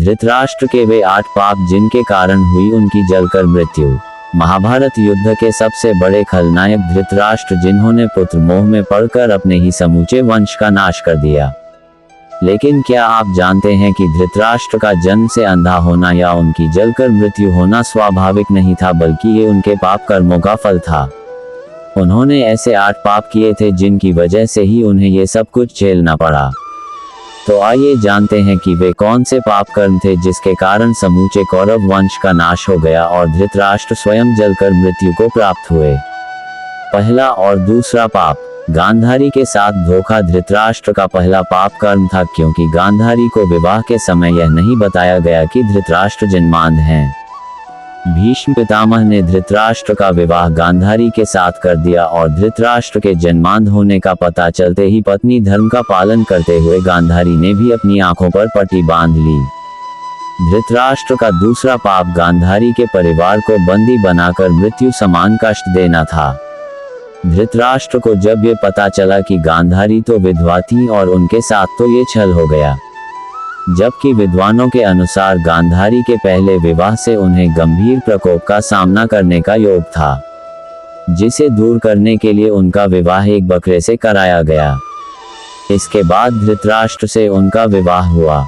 धृतराष्ट्र के वे 8 पाप जिनके कारण हुई उनकी जलकर मृत्यु। महाभारत युद्ध के सबसे बड़े खलनायक धृतराष्ट्र, जिन्होंने पुत्र मोह में पड़कर अपने ही समूचे वंश का नाश कर दिया। लेकिन क्या आप जानते हैं कि धृतराष्ट्र का जन्म से अंधा होना या उनकी जलकर मृत्यु होना स्वाभाविक नहीं था, बल्कि ये उनके पाप कर्मों का फल था। उन्होंने ऐसे 8 पाप किए थे जिनकी वजह से ही उन्हें ये सब कुछ झेलना पड़ा। तो आइए जानते हैं कि वे कौन से पाप कर्म थे जिसके कारण समूचे कौरव वंश का नाश हो गया और धृतराष्ट्र स्वयं जलकर मृत्यु को प्राप्त हुए। पहला और दूसरा पाप, गांधारी के साथ धोखा। धृतराष्ट्र का पहला पाप कर्म था, क्योंकि गांधारी को विवाह के समय यह नहीं बताया गया कि धृतराष्ट्र जन्मांध हैं। भीष्म पितामह ने धृतराष्ट्र का विवाह गांधारी के साथ कर दिया और धृतराष्ट्र के जन्मांध होने का पता चलते ही पत्नी धर्म का पालन करते हुए गांधारी ने भी अपनी आंखों पर पट्टी बांध ली। धृतराष्ट्र का दूसरा पाप गांधारी के परिवार को बंदी बनाकर मृत्यु समान कष्ट देना था। धृतराष्ट्र को जब ये पता चला कि गांधारी तो विधवा थी और उनके साथ तो ये छल हो गया, जबकि विद्वानों के अनुसार गांधारी के पहले विवाह से उन्हें गंभीर प्रकोप का सामना करने का योग था, जिसे दूर करने के लिए उनका विवाह एक बकरे से कराया गया। इसके बाद धृतराष्ट्र से उनका विवाह हुआ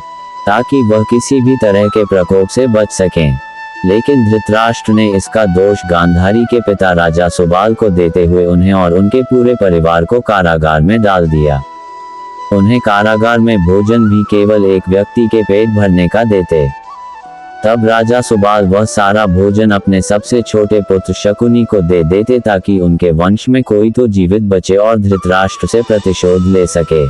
ताकि वह किसी भी तरह के प्रकोप से बच सकें। लेकिन धृतराष्ट्र ने इसका दोष गांधारी के पिता राजा सुबाल को देते हुए उन्हें और उनके पूरे परिवार को कारागार में डाल दिया। उन्हें कारागार में भोजन भी केवल एक व्यक्ति के पेट भरने का देते। तब राजा सुबाल वह सारा भोजन अपने सबसे छोटे पुत्र शकुनी को दे देते ताकि उनके वंश में कोई तो जीवित बचे और धृतराष्ट्र से प्रतिशोध ले सके।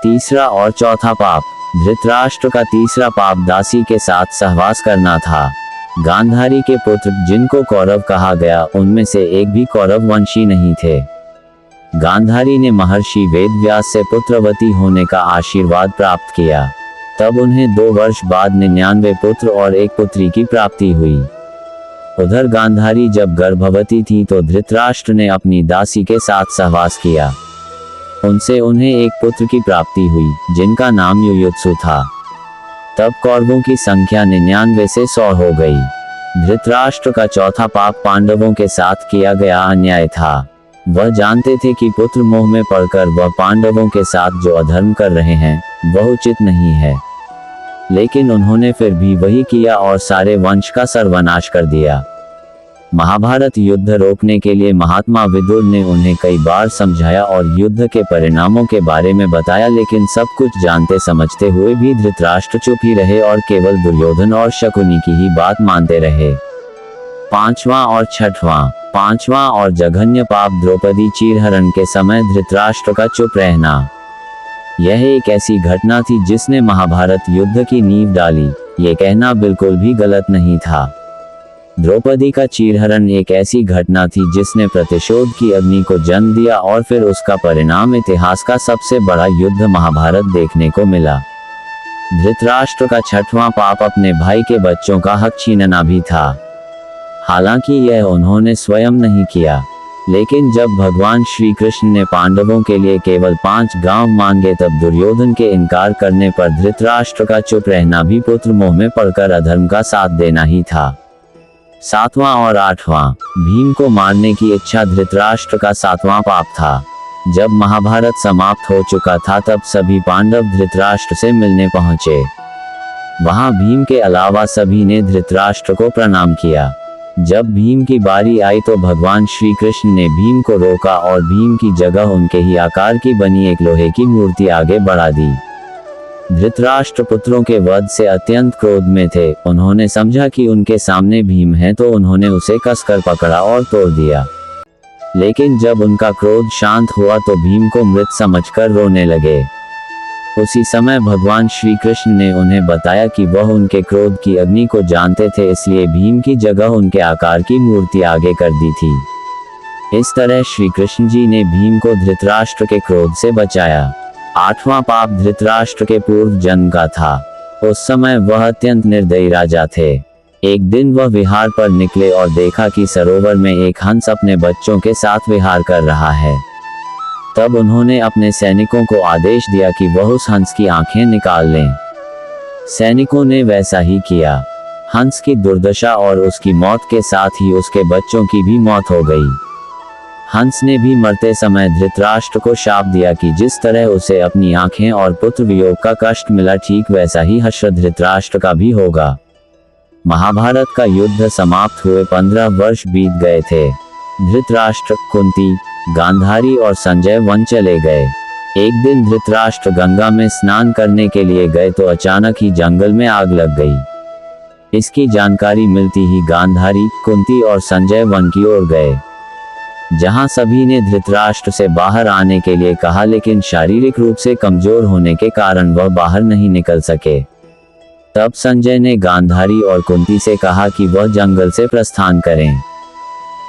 तीसरा और चौथा पाप, धृतराष्ट्र का तीसरा पाप दासी के साथ सहवास करना था। गांधारी के पुत्र, जिनको कौरव कहा गया, उनमें से एक भी कौरव वंशी नहीं थे। गांधारी ने महर्षि वेदव्यास से पुत्रवती होने का आशीर्वाद प्राप्त किया। तब उन्हें 2 वर्ष बाद 99 पुत्र और एक पुत्री की प्राप्ति हुई। उधर गांधारी जब गर्भवती थी तो धृतराष्ट्र ने अपनी दासी के साथ सहवास किया। उनसे उन्हें एक पुत्र की प्राप्ति हुई, जिनका नाम युयुत्सु था। तब कौरवों की संख्या 99 से 100 हो गई। धृतराष्ट्र का चौथा पाप पांडवों के साथ किया गया अन्याय था। वह जानते थे कि पुत्र मोह में पड़कर वह पांडवों के साथ जो अधर्म कर रहे हैं वह उचित नहीं है, लेकिन उन्होंने फिर भी वही किया और सारे वंश का सर्वनाश कर दिया। महाभारत युद्ध रोकने के लिए महात्मा विदुर ने उन्हें कई बार समझाया और युद्ध के परिणामों के बारे में बताया, लेकिन सब कुछ जानते समझते हुए भी धृतराष्ट्र चुप ही रहे और केवल दुर्योधन और शकुनी की ही बात मानते रहे। पांचवां और छठवां, पांचवां और जघन्य पाप, द्रौपदी चीरहरण के समय धृतराष्ट्र का चुप रहना। यह एक ऐसी घटना थी जिसने महाभारत युद्ध की नींव डाली। ये कहना बिल्कुल भी गलत नहीं था। द्रौपदी का चीरहरण एक ऐसी घटना थी जिसने प्रतिशोध की अग्नि को जन्म दिया और फिर उसका परिणाम इतिहास का सबसे बड़ा युद्ध महाभारत देखने को मिला। धृतराष्ट्र का छठवां पाप अपने भाई के बच्चों का हक छीनना भी था। हालांकि यह उन्होंने स्वयं नहीं किया, लेकिन जब भगवान श्री कृष्ण ने पांडवों के लिए केवल 5 गांव मांगे तब दुर्योधन के इनकार करने पर धृतराष्ट्र का चुप रहना भी पुत्र मोह में पड़कर अधर्म का साथ देना ही था। सातवां और आठवां, भीम को मारने की इच्छा धृतराष्ट्र का सातवां पाप था। जब महाभारत समाप्त हो चुका था तब सभी पांडव धृतराष्ट्र से मिलने पहुंचे। वहां भीम के अलावा सभी ने धृतराष्ट्र को प्रणाम किया। जब भीम की बारी आई तो भगवान श्री कृष्ण ने भीम को रोका और भीम की जगह उनके ही आकार की बनी एक लोहे की मूर्ति आगे बढ़ा दी। धृतराष्ट्र पुत्रों के वध से अत्यंत क्रोध में थे। उन्होंने समझा कि उनके सामने भीम है तो उन्होंने उसे कसकर पकड़ा और तोड़ दिया। लेकिन जब उनका क्रोध शांत हुआ तो भीम को मृत समझकर रोने लगे। उसी समय भगवान श्री कृष्ण ने उन्हें बताया कि वह उनके क्रोध की अग्नि को जानते थे, इसलिए भीम की जगह उनके आकार की मूर्ति आगे कर दी थी। इस तरह श्री कृष्ण जी ने भीम को धृतराष्ट्र के क्रोध से बचाया। आठवां पाप धृतराष्ट्र के पूर्व जन्म का था। उस समय वह अत्यंत निर्दयी राजा थे। एक दिन वह विहार पर निकले और देखा कि सरोवर में एक हंस अपने बच्चों के साथ विहार कर रहा है। तब उन्होंने अपने सैनिकों को आदेश दिया कि वह उस हंस की आंखें निकाल लें। सैनिकों ने वैसा ही किया। हंस की दुर्दशा और उसकी मौत के साथ ही उसके बच्चों की भी मौत हो गई। हंस ने भी मरते समय धृतराष्ट्र को शाप दिया कि जिस तरह उसे अपनी आंखें और पुत्र वियोग का कष्ट मिला, ठीक वैसा ही हश्र धृतराष्ट्र का भी होगा। महाभारत का युद्ध समाप्त हुए 15 वर्ष बीत गए थे। धृतराष्ट्र, कुंती, गांधारी और संजय वन चले गए। एक दिन धृतराष्ट्र गंगा में स्नान करने के लिए गए तो अचानक ही जंगल में आग लग गई। इसकी जानकारी मिलती ही गांधारी, कुंती और संजय वन की ओर गए, जहां सभी ने धृतराष्ट्र से बाहर आने के लिए कहा, लेकिन शारीरिक रूप से कमजोर होने के कारण वह बाहर नहीं निकल सके। तब संजय ने गांधारी और कुंती से कहा कि वह जंगल से प्रस्थान करें,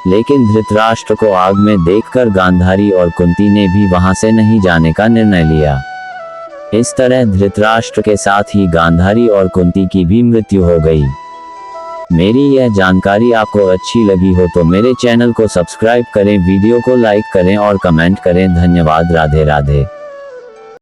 लेकिन धृतराष्ट्र को आग में देखकर गांधारी और कुंती ने भी वहां से नहीं जाने का निर्णय लिया। इस तरह धृतराष्ट्र के साथ ही गांधारी और कुंती की भी मृत्यु हो गई। मेरी यह जानकारी आपको अच्छी लगी हो तो मेरे चैनल को सब्सक्राइब करें, वीडियो को लाइक करें और कमेंट करें। धन्यवाद। राधे राधे।